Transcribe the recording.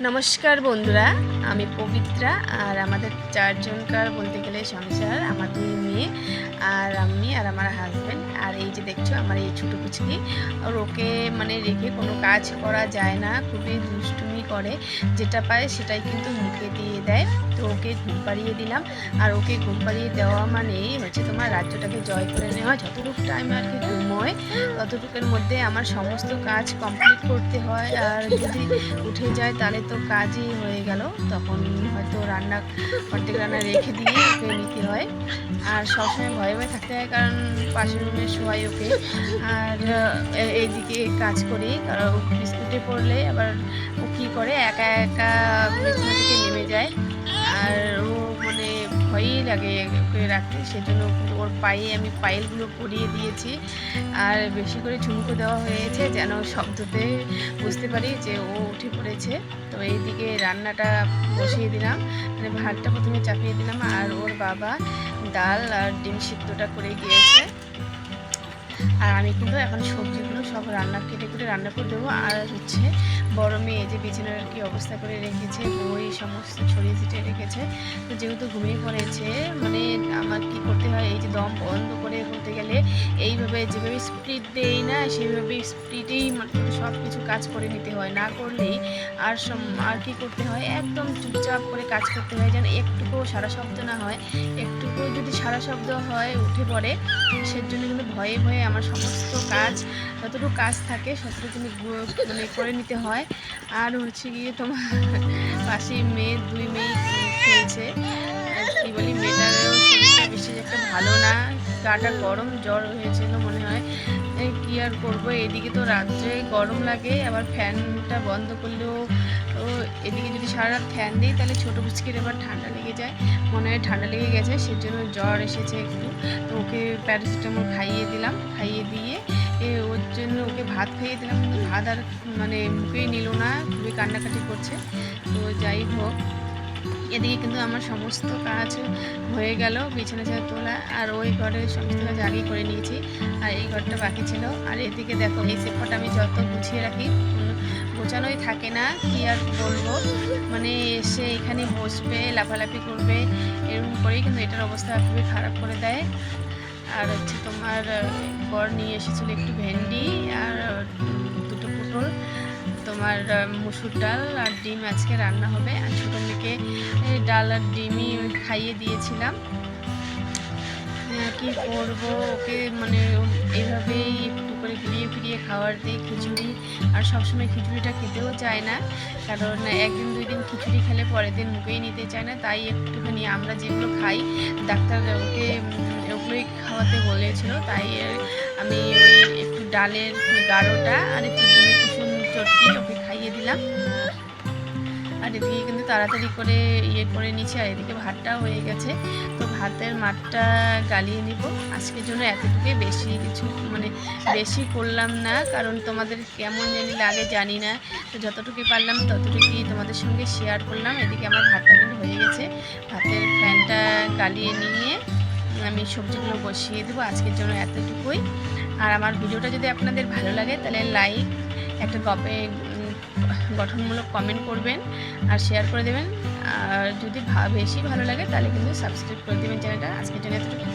নমস্কার বন্ধুরা, আমি পবিত্রা। আর আমাদের চারজনকার বলতে গেলে সংসার, আমার 2 মেয়ে আর আমি আর আমার হাজব্যান্ড। আর এই যে দেখছো আমার এই ছোটো পুচকি, আর ওকে মানে রেখে কোনো কাজ করা যায় না, খুবই দুষ্টুমি করে, যেটা পায় সেটাই কিন্তু মুখে দিয়ে দেয়। তো ওকে ঘুম পাড়িয়ে দিলাম। আর ওকে ঘুম পাড়িয়ে দেওয়া মানেই হচ্ছে তোমার রাজ্যটাকে জয় করে নেওয়া। যতটুকু টাইম আর কি ঘুমোয় ততটুকুর মধ্যে আমার সমস্ত কাজ কমপ্লিট করতে হয়। আর যদি উঠে যায় তাহলে তো কাজই হয়ে গেল, তখন হয়তো অর্ধেক রান্না রেখে দিয়ে ওকে নিতে হয়। আর সবসময় ভয়ে ভয়ে থাকতে হয়, কারণ পাশের রুমে শোয়াই ওকে। আর এইদিকে কাজ করি, কারণ বিস্কুটে পড়লে আবার ও কী করে একা একা বিছানা থেকে নেমে যায়। আর ও মানে ভয়ই লাগে ওকে রাখতে, সেজন্য ওর পায়ে আমি পায়েলগুলো পরিয়ে দিয়েছি। আর বেশি করে ঝুমকো দেওয়া হয়েছে, যেন শব্দতে বুঝতে পারি যে ও উঠে পড়েছে। তো এইদিকে রান্নাটা বসিয়ে দিলাম, মানে ভাতটা প্রথমে চাপিয়ে দিলাম। আর ওর বাবা ডাল আর ডিম সিদ্ধটা করে গিয়েছে। আর আমি কিন্তু এখন সবজিগুলো সব কেটে রান্না করে দেবো। আর হচ্ছে বড় মেয়ে যে বিছানার কি অবস্থা করে রেখেছে, বই সমস্ত ছড়িয়ে ছিটিয়ে রেখেছে। তো যেহেতু ঘুমিয়ে পড়েছে, মানে আমার কি করতে হয়, এই যে দম বন্ধ করে বলতে গেলে এইভাবে যেভাবে স্পিড দেই না, সেইভাবে স্পিডেই মানে সব কিছু কাজ করে নিতে হয়। না করলেই আর কি করতে হয়, একদম চুপচাপ করে কাজ করতে হয়, যেন একটুকুও সারা শব্দ না হয়। একটুকু যদি সারা শব্দ হয় উঠে পড়ে, সেজন্য কিন্তু ভয়ে ভয়ে আমার সমস্ত কাজ, যতটুকু কাজ থাকে ততটুকু মানে করে নিতে হয়। আর হচ্ছে গিয়ে তোমার পাশে মেয়ে 2 মেয়ে খেলছে। কী বলি, মেয়েটারও শরীরটা বেশি একটা ভালো না, গাটা গরম, জ্বর হয়েছিল মনে হয়। কী আর করবো, এদিকে তো রাত্রে গরম লাগে, আবার ফ্যানটা বন্ধ করলেও এদিকে যদি সারা রাত ফ্যান দিই তাহলে ছোটো পুচকির এবার ঠান্ডা লেগে যায়, মনে হয় ঠান্ডা লেগে গেছে, সেজন্য জ্বর এসেছে একটু। তো ওকে প্যারাসিটামল খাইয়ে দিলাম, খাইয়ে দিয়ে ওর জন্য ওকে ভাত খাইয়ে দিলাম, কিন্তু ভাত আর মানে মুখেই নিল না, খুবই কান্নাকাটি করছে। তো যাই হোক, এদিকে কিন্তু আমার সমস্ত কাজ হয়ে গেল, বিছানা তোলা। আর ওই ঘরের সমস্ত কাজ আগেই করে নিয়েছি, আর এই ঘরটা বাকি ছিল। আর এদিকে দেখো, এই সেপটা আমি যত গুছিয়ে রাখি গোছানোই থাকে না, কি আর বলবো, মানে এসে এখানে বসবে, লাফালাফি করবে, এরকম করেই কিন্তু এটার অবস্থা খুবই খারাপ করে দেয়। আর হচ্ছে তোমার বর নিয়ে এসেছিলো একটু ভেন্ডি আর 2টো পটল, তোমার মুসুর ডাল আর ডিম আজকে রান্না হবে। আর ছোটো মেয়েকে ডাল আর ডিমই খাইয়ে দিয়েছিলাম। কি করবো, ওকে মানে এইভাবেই একটু করে ফিরিয়ে ফিরিয়ে খাওয়ার দিই খিচুড়ি। আর সবসময় খিচুড়িটা খেতেও চায় না, কারণ 1 দিন 2 দিন খিচুড়ি খেলে পরের দিন মুখেই নিতে চায় না। তাই একটুখানি আমরা যেগুলো খাই, ডাক্তার ওকে ওগুলোই খাওয়াতে বলেছিল, তাই আমি ওই একটু ডালের গাঢ়টা আর একটু ডিমের কুসুম চটকি ওকে খাইয়ে দিলাম। আর এদিকে কিন্তু তাড়াতাড়ি করে করে নিচ্ছি। আর এদিকে ভাতটাও হয়ে গেছে, তো ভাতের মাঠটা গালিয়ে নিব আজকের জন্য। এতটুকুই, বেশি কিছু মানে বেশি করলাম না, কারণ তোমাদের কেমন জানি লাগে জানি না। তো যতটুকুই পারলাম ততটুকুই তোমাদের সঙ্গে শেয়ার করলাম। এদিকে আমার ভাতটা কিন্তু হয়ে গেছে, ভাতের ফ্যানটা গালিয়ে নিয়ে আমি সবজিগুলো বসিয়ে দেবো। আজকের জন্য এতটুকুই। আর আমার ভিডিওটা যদি আপনাদের ভালো লাগে তাহলে লাইক, একটা গঠনমূলক কমেন্ট করবেন আর শেয়ার করে দেবেন। আর যদি বেশি ভালো লাগে তাহলে কিন্তু সাবস্ক্রাইব করে দেবেন চ্যানেলটা। আজকের জন্য এতটুকু।